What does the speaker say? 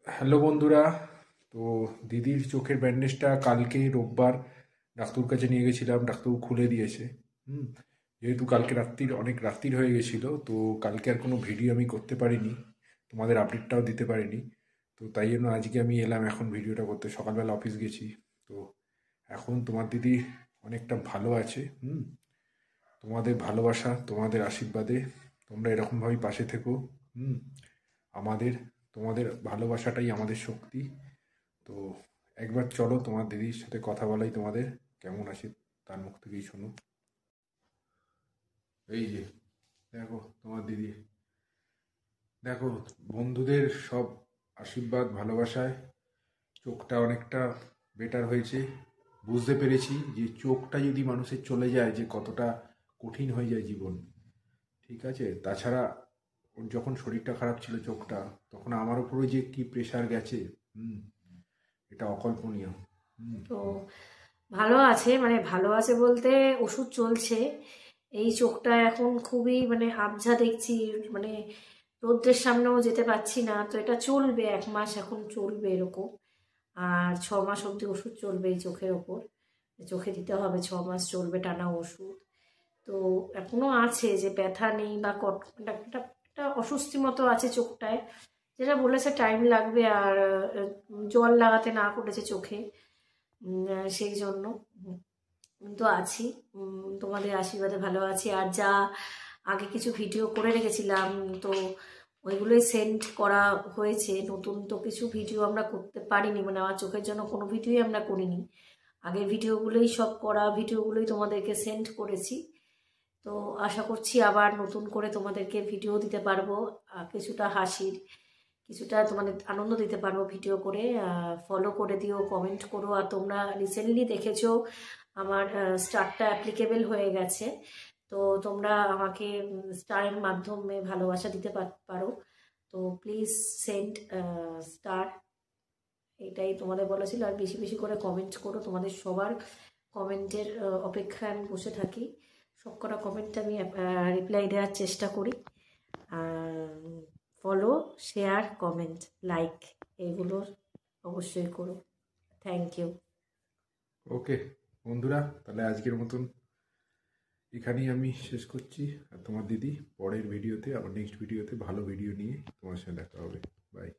Hello বন্ধুরা। তো দিদির চোখের ব্যান্ডেজটা কালকে রোববার ডাক্তার কাছে নিয়ে গেছিলাম, ডাক্তার খুলে দিয়েছে। হুম। যেহেতু কালকে রাত্রির অনেক রাত্রির হয়ে গেছিলো, তো কালকে আর কোনো ভিডিও আমি করতে পারিনি, তোমাদের আপডেটটাও দিতে পারিনি। তো তাই জন্য আজকে আমি এলাম এখন ভিডিওটা করতে। সকালবেলা অফিস গেছি। তো এখন তোমার দিদি অনেকটা ভালো আছে। তোমাদের ভালোবাসা, তোমাদের আশীর্বাদে তোমরা এরকমভাবেই পাশে থেকো। হুম। আমাদের তোমাদের ভালোবাসাটাই আমাদের শক্তি। তো একবার চলো তোমার দিদির সাথে কথা বলাই, তোমাদের কেমন আছে তার মুখ থেকেই শোনো। এই যে দেখো তোমার দিদি, দেখো বন্ধুদের সব আশীর্বাদ ভালোবাসায় চোখটা অনেকটা বেটার হয়েছে। বুঝতে পেরেছি যে চোখটা যদি মানুষের চলে যায় যে কতটা কঠিন হয়ে যায় জীবন। ঠিক আছে, তাছাড়া ওর যখন শরীরটা খারাপ ছিল চোখটা, তখন আমার উপরে যে কি প্রেশার গেছে, হুম, এটা অকল্পনীয়। হুম। তো ভালো আছে, মানে ভালো আছে বলতে ওষুধ চলছে। এই চোখটা এখন খুবই মানে আবঝা দেখছি, মানে রৌদ্রের সামনেও যেতে পারছি না। তো এটা চলবে 1 মাস, এখন চলবে এরকম। আর 6 মাস অবধি ওষুধ চলবে এই চোখের ওপর। চোখে দিতে হবে, 6 মাস চলবে টানা ওষুধ। তো এখনো আছে যে ব্যথা নেই বা একটা একটা অস্বস্তি মতো আছে চোখটায়, যেটা বলেছে টাইম লাগবে। আর জল লাগাতে না করেছে চোখে। সেই জন্য তো আছি। তোমাদের আশীর্বাদে ভালো আছি। আর যা আগে কিছু ভিডিও করে রেখেছিলাম, তো ওইগুলোই সেন্ড করা হয়েছে। নতুন তো কিছু ভিডিও আমরা করতে পারিনি, মানে আমার চোখের জন্য কোনো ভিডিওই আমরা করিনি। আগের ভিডিওগুলোই সব করা ভিডিওগুলোই তোমাদেরকে সেন্ড করেছি। তো আশা করছি আবার নতুন করে তোমাদেরকে ভিডিও দিতে পারবো, কিছুটা হাসির, কিছুটা তোমাদের আনন্দ দিতে পারবো ভিডিও করে। ফলো করে দিও, কমেন্ট করো। আর তোমরা রিসেন্টলি দেখেছো আমার স্টারটা অ্যাপ্লিকেবল হয়ে গেছে। তো তোমরা আমাকে স্টারের মাধ্যমে ভালোবাসা দিতে পারো। তো প্লিজ সেন্ড স্টার, এটাই তোমাদের বলা ছিল। আর বেশি বেশি করে কমেন্ট করো, তোমাদের সবার কমেন্টের অপেক্ষায় আমি বসে থাকি। সব কটা কমেন্ট আমি রিপ্লাই দেওয়ার চেষ্টা করি। আর ফলো, শেয়ার, কমেন্ট, লাইক এগুলো অবশ্যই করো। Thank you. ওকে বন্ধুরা, তাহলে আজকের মতন এখানেই আমি শেষ করছি। আর তোমার দিদি পরের ভিডিওতে, আবার নেক্সট ভিডিওতে ভালো ভিডিও নিয়ে তোমার সাথে দেখা হবে। বাই।